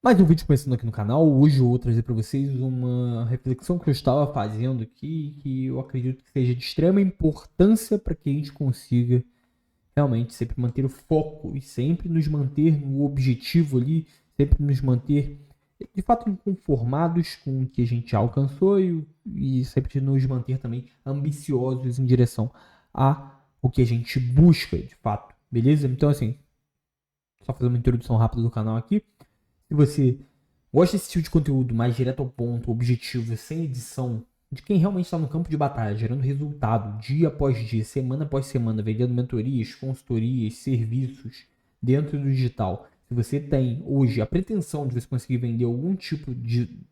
Mais um vídeo começando aqui no canal. Hoje eu vou trazer para vocês uma reflexão que eu estava fazendo aqui, que eu acredito que seja de extrema importância para que a gente consiga realmente sempre manter o foco e sempre nos manter no objetivo ali, sempre nos manter de fato inconformados com o que a gente alcançou e sempre nos manter também ambiciosos em direção a o que a gente busca de fato, beleza? Então assim, só fazer uma introdução rápida do canal aqui. Se você gosta desse tipo de conteúdo mais direto ao ponto, objetivo, sem edição, de quem realmente está no campo de batalha, gerando resultado dia após dia, semana após semana, vendendo mentorias, consultorias, serviços dentro do digital. Se você tem hoje a pretensão de você conseguir vender algum tipo de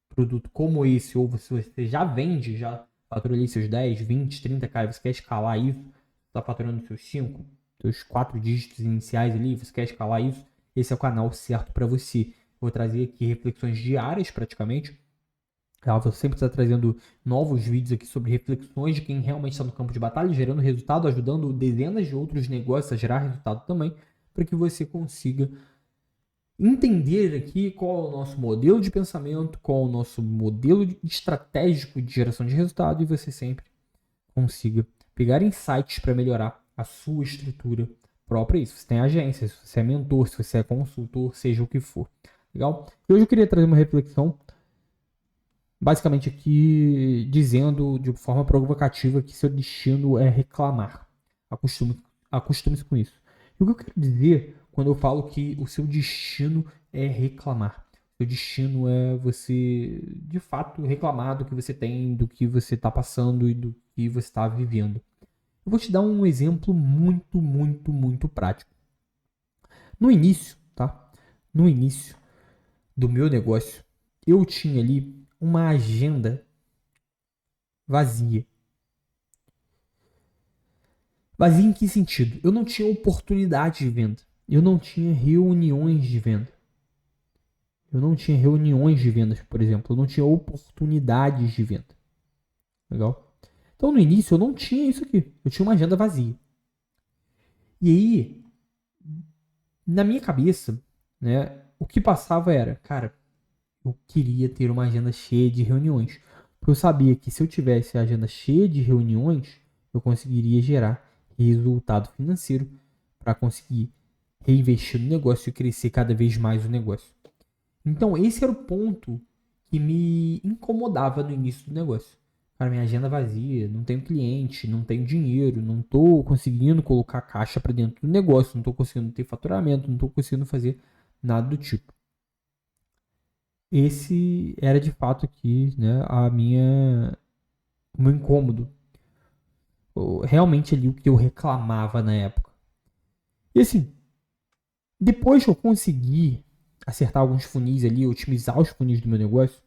produto como esse, ou se você já vende, já faturou ali seus 10, 20, 30k, você quer escalar isso, está faturando seus 5, seus 4 dígitos iniciais ali, você quer escalar isso, esse é o canal certo para você. Vou trazer aqui reflexões diárias praticamente. Eu vou sempre estar trazendo novos vídeos aqui sobre reflexões de quem realmente está no campo de batalha, gerando resultado, ajudando dezenas de outros negócios a gerar resultado também, para que você consiga entender aqui qual é o nosso modelo de pensamento, qual é o nosso modelo estratégico de geração de resultado e você sempre consiga pegar insights para melhorar a sua estrutura própria. Isso, se você tem agência, se você é mentor, se você é consultor, seja o que for. Legal? E hoje eu queria trazer uma reflexão basicamente aqui dizendo de forma provocativa que seu destino é reclamar. Acostume-se com isso. E o que eu quero dizer quando eu falo que o seu destino é reclamar? Seu destino é você, de fato, reclamar do que você tem, do que você está passando e do que você está vivendo. Eu vou te dar um exemplo muito prático. No início, tá? No início do meu negócio, eu tinha ali uma agenda vazia. Vazia em que sentido? Eu não tinha oportunidade de venda. Eu não tinha reuniões de venda. Eu não tinha reuniões de vendas, por exemplo. Eu não tinha oportunidades de venda. Legal? Então, no início, eu não tinha isso aqui. Eu tinha uma agenda vazia. E aí, na minha cabeça, né, o que passava era, cara, eu queria ter uma agenda cheia de reuniões. Porque eu sabia que se eu tivesse a agenda cheia de reuniões, eu conseguiria gerar resultado financeiro para conseguir reinvestir no negócio e crescer cada vez mais o negócio. Então, esse era o ponto que me incomodava no início do negócio. Cara, minha agenda vazia, não tenho cliente, não tenho dinheiro, não estou conseguindo colocar caixa para dentro do negócio, não estou conseguindo ter faturamento, não estou conseguindo fazer nada do tipo. Esse era de fato aqui, né, o meu incômodo. Realmente ali o que eu reclamava na época. E assim, depois que eu consegui acertar alguns funis ali, otimizar os funis do meu negócio,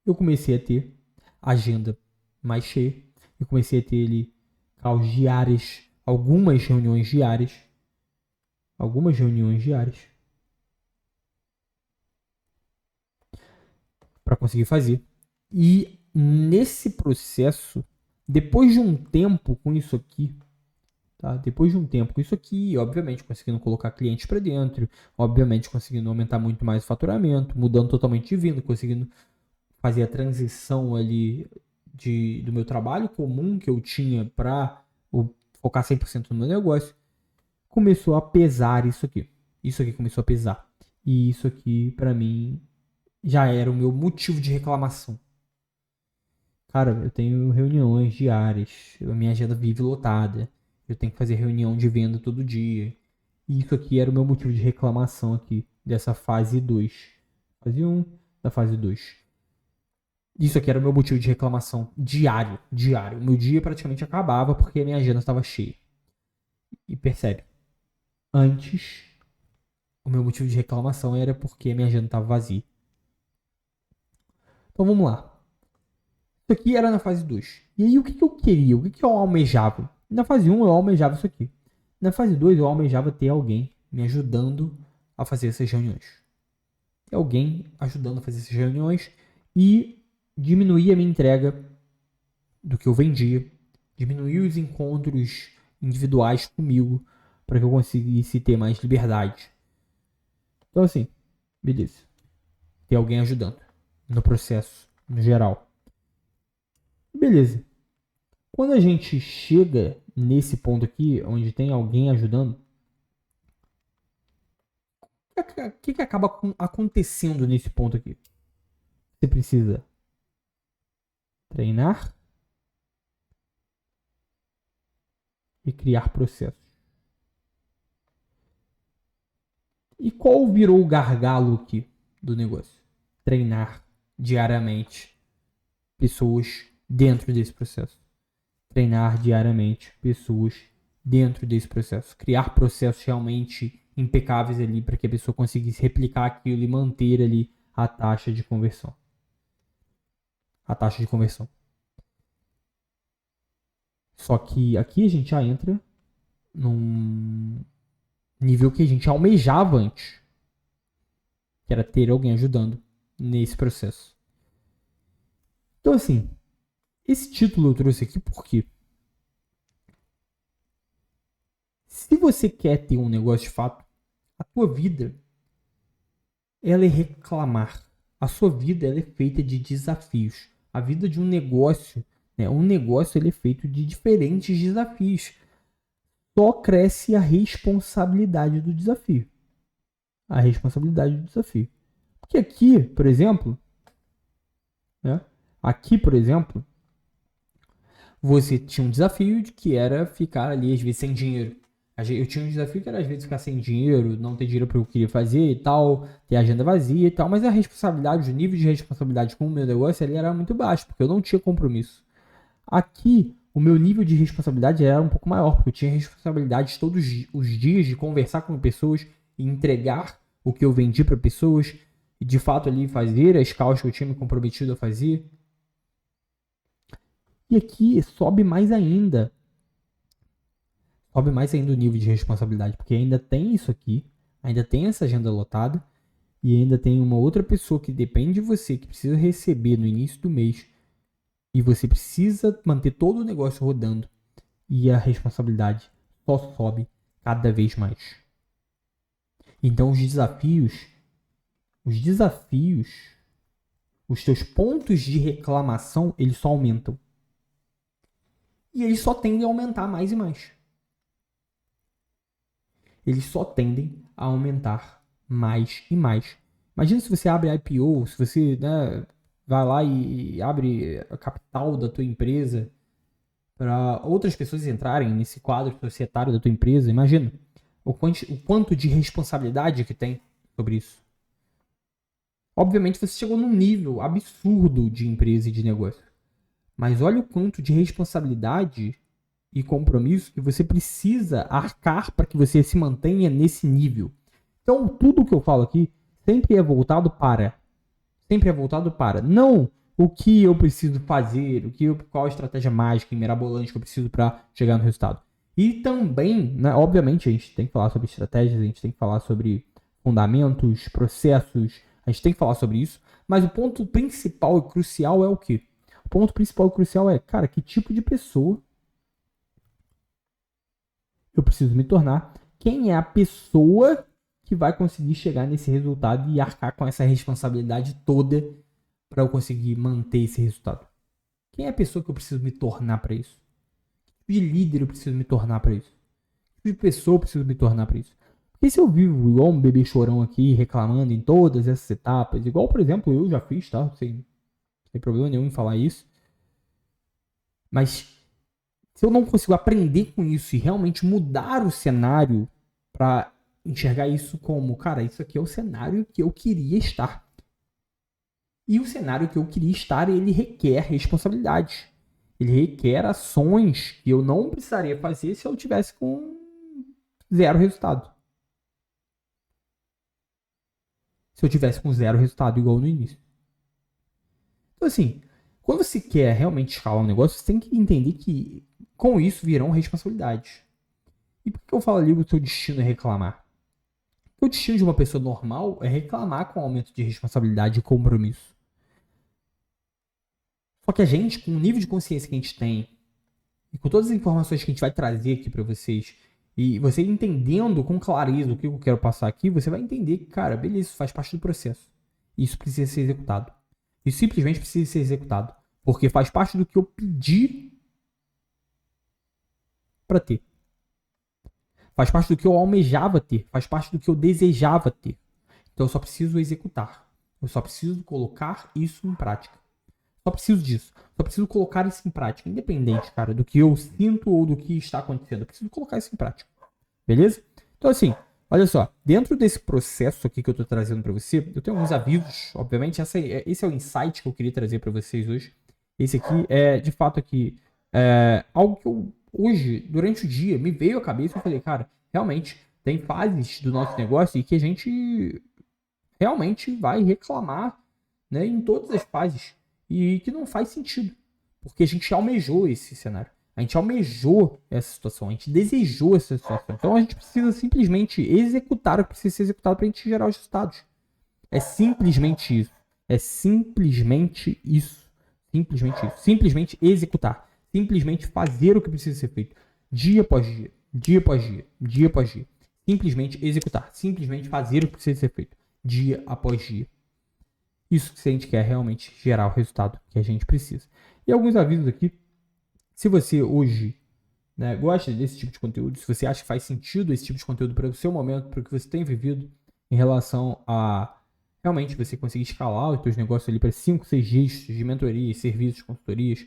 eu comecei a ter agenda mais cheia. Eu comecei a ter ali caos diárias, algumas reuniões diárias para conseguir fazer. E nesse processo, depois de um tempo com isso aqui, tá? Depois de um tempo com isso aqui, obviamente conseguindo colocar clientes para dentro, obviamente conseguindo aumentar muito mais o faturamento, mudando totalmente de venda, conseguindo fazer a transição ali do meu trabalho comum que eu tinha para focar 100% no meu negócio, começou a pesar isso aqui. Isso aqui começou a pesar. E isso aqui, para mim, já era o meu motivo de reclamação. Cara, eu tenho reuniões diárias, a minha agenda vive lotada, eu tenho que fazer reunião de venda todo dia. E isso aqui era o meu motivo de reclamação aqui, dessa fase 2. Fase 1 da fase 2. Isso aqui era o meu motivo de reclamação diário. O meu dia praticamente acabava porque a minha agenda estava cheia. E percebe, antes, o meu motivo de reclamação era porque a minha agenda estava vazia. Então vamos lá. Isso aqui era na fase 2. E aí o que eu queria? O que eu almejava? Na fase 1 eu almejava isso aqui. Na fase 2 eu almejava ter alguém me ajudando a fazer essas reuniões. Ter alguém ajudando a fazer essas reuniões e diminuir a minha entrega do que eu vendia. Diminuir os encontros individuais comigo para que eu conseguisse ter mais liberdade. Então, assim, beleza. Tem alguém ajudando no processo, no geral. Beleza. Quando a gente chega nesse ponto aqui, onde tem alguém ajudando, o que acaba acontecendo nesse ponto aqui? Você precisa treinar e criar processos. E qual virou o gargalo aqui do negócio? Treinar diariamente pessoas dentro desse processo. Treinar diariamente pessoas dentro desse processo. Criar processos realmente impecáveis ali para que a pessoa conseguisse replicar aquilo e manter ali a taxa de conversão. A taxa de conversão. Só que aqui a gente já entra num nível que a gente almejava antes, que era ter alguém ajudando nesse processo. Então, assim, esse título eu trouxe aqui porque se você quer ter um negócio de fato, a tua vida ela é reclamar. A sua vida ela é feita de desafios. A vida de um negócio, né? Um negócio ele é feito de diferentes desafios. Só cresce a responsabilidade do desafio. A responsabilidade do desafio. Porque aqui, por exemplo, né? Aqui, por exemplo, você tinha um desafio de que era ficar ali, às vezes, sem dinheiro. Eu tinha um desafio que era, às vezes, ficar sem dinheiro, não ter dinheiro para o que eu queria fazer e tal, ter agenda vazia e tal, mas a responsabilidade, o nível de responsabilidade com o meu negócio ali era muito baixo, porque eu não tinha compromisso. Aqui, o meu nível de responsabilidade era um pouco maior, porque eu tinha responsabilidade todos os dias de conversar com pessoas e entregar o que eu vendi para pessoas e, de fato, ali fazer as causas que eu tinha me comprometido a fazer. E aqui sobe mais ainda. Sobe mais ainda o nível de responsabilidade, porque ainda tem isso aqui, ainda tem essa agenda lotada, e ainda tem uma outra pessoa que depende de você, que precisa receber no início do mês, e você precisa manter todo o negócio rodando, e a responsabilidade só sobe cada vez mais. Então os desafios, os teus pontos de reclamação, eles só aumentam. E eles só tendem a aumentar mais e mais. Eles só tendem a aumentar mais e mais. Imagina se você abre IPO, se você, né, vai lá e abre a capital da tua empresa para outras pessoas entrarem nesse quadro societário da tua empresa. Imagina o quanto de responsabilidade que tem sobre isso. Obviamente você chegou num nível absurdo de empresa e de negócio. Mas olha o quanto de responsabilidade e compromisso que você precisa arcar para que você se mantenha nesse nível. Então, tudo que eu falo aqui sempre é voltado para não o que eu preciso fazer, qual a estratégia mágica e mirabolante que eu preciso para chegar no resultado. E também, né, obviamente, a gente tem que falar sobre estratégias, a gente tem que falar sobre fundamentos, processos, a gente tem que falar sobre isso, mas o ponto principal e crucial é o quê? O ponto principal e crucial é, cara, que tipo de pessoa eu preciso me tornar? Quem é a pessoa que vai conseguir chegar nesse resultado e arcar com essa responsabilidade toda para eu conseguir manter esse resultado? Quem é a pessoa que eu preciso me tornar para isso? Que tipo de líder eu preciso me tornar para isso? Que tipo de pessoa eu preciso me tornar para isso? Porque se eu vivo igual um bebê chorão aqui, reclamando em todas essas etapas, igual, por exemplo, eu já fiz, tá? Sem problema nenhum em falar isso. Mas se eu não consigo aprender com isso e realmente mudar o cenário para enxergar isso como, cara, isso aqui é o cenário que eu queria estar. E o cenário que eu queria estar, ele requer responsabilidade. Ele requer ações que eu não precisaria fazer se eu tivesse com zero resultado. Se eu tivesse com zero resultado, igual no início. Então, assim, quando você quer realmente escalar um negócio, você tem que entender que com isso virão responsabilidades. E por que eu falo ali que o seu destino é reclamar? O destino de uma pessoa normal é reclamar com o aumento de responsabilidade e compromisso. Só que a gente, com o nível de consciência que a gente tem, e com todas as informações que a gente vai trazer aqui para vocês, E você entendendo com clareza o que eu quero passar aqui, você vai entender que, cara, beleza, isso faz parte do processo. Isso precisa ser executado. Isso simplesmente precisa ser executado. Porque faz parte do que eu pedi para ter. Faz parte do que eu almejava ter. Faz parte do que eu desejava ter. Então eu só preciso executar. Eu só preciso colocar isso em prática. Só preciso disso. Só preciso colocar isso em prática. Independente, cara, do que eu sinto ou do que está acontecendo. Eu preciso colocar isso em prática. Beleza? Então, assim, olha só. Dentro desse processo aqui que eu tô trazendo para você, eu tenho alguns avisos. Obviamente, esse é o insight que eu queria trazer para vocês hoje. Esse aqui é, de fato, aqui, algo que eu, hoje, durante o dia, me veio à cabeça e eu falei, cara, realmente, tem fases do nosso negócio e que a gente realmente vai reclamar, né, em todas as fases. E que não faz sentido. Porque a gente almejou esse cenário. A gente almejou essa situação. A gente desejou essa situação. Então a gente precisa simplesmente executar o que precisa ser executado para a gente gerar os resultados. É simplesmente isso. É simplesmente isso. Simplesmente isso. Simplesmente executar. Simplesmente fazer o que precisa ser feito. Dia após dia. Dia após dia. Dia após dia. Simplesmente executar. Simplesmente fazer o que precisa ser feito. Dia após dia. Isso que a gente quer realmente gerar o resultado que a gente precisa. E alguns avisos aqui. Se você hoje, né, gosta desse tipo de conteúdo, se você acha que faz sentido esse tipo de conteúdo para o seu momento, para o que você tem vivido em relação a realmente você conseguir escalar os seus negócios ali para 5, 6 dígitos de mentorias, serviços, consultorias,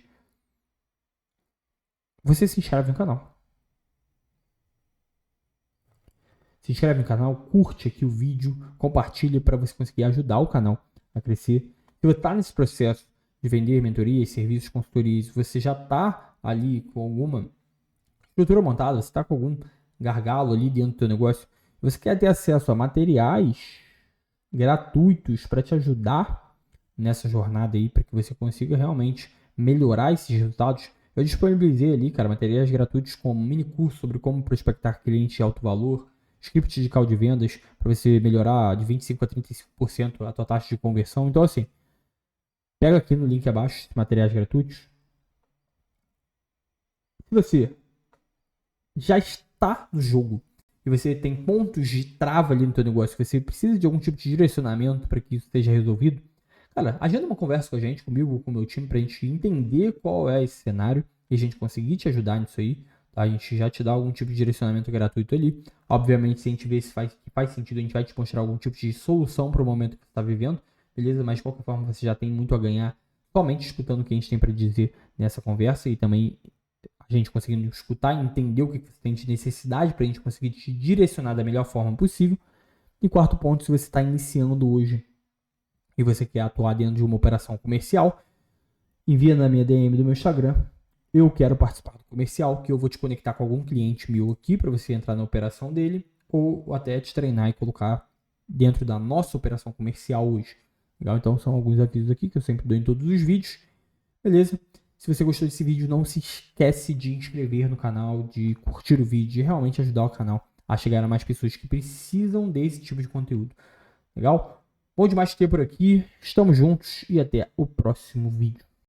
você se inscreve no canal. Se inscreve no canal, curte aqui o vídeo, compartilha para você conseguir ajudar o canal a crescer. Se você está nesse processo de vender mentorias, serviços, consultorias, você já está ali com alguma estrutura montada, você está com algum gargalo ali dentro do seu negócio, você quer ter acesso a materiais gratuitos para te ajudar nessa jornada aí, para que você consiga realmente melhorar esses resultados, eu disponibilizei ali, cara, materiais gratuitos como um mini curso sobre como prospectar cliente de alto valor, script de call de vendas para você melhorar de 25% a 35% a tua taxa de conversão. Então, assim, pega aqui no link abaixo materiais gratuitos. Se você já está no jogo e você tem pontos de trava ali no teu negócio, você precisa de algum tipo de direcionamento para que isso seja resolvido, cara, agenda uma conversa com a gente, comigo, com o meu time, para a gente entender qual é esse cenário e a gente conseguir te ajudar nisso aí. Tá? A gente já te dá algum tipo de direcionamento gratuito ali. Obviamente, se a gente ver se faz sentido, a gente vai te mostrar algum tipo de solução para o momento que você está vivendo, beleza? Mas de qualquer forma, você já tem muito a ganhar somente escutando o que a gente tem para dizer nessa conversa e também a gente conseguindo escutar e entender o que você tem de necessidade para a gente conseguir te direcionar da melhor forma possível. E quarto ponto, se você está iniciando hoje e você quer atuar dentro de uma operação comercial, envia na minha DM do meu Instagram. Eu quero participar do comercial, que eu vou te conectar com algum cliente meu aqui para você entrar na operação dele, ou até te treinar e colocar dentro da nossa operação comercial hoje. Legal? Então são alguns avisos aqui que eu sempre dou em todos os vídeos. Beleza? Se você gostou desse vídeo, não se esquece de inscrever no canal, de curtir o vídeo, de realmente ajudar o canal a chegar a mais pessoas que precisam desse tipo de conteúdo. Legal? Bom demais ter por aqui. Estamos juntos e até o próximo vídeo.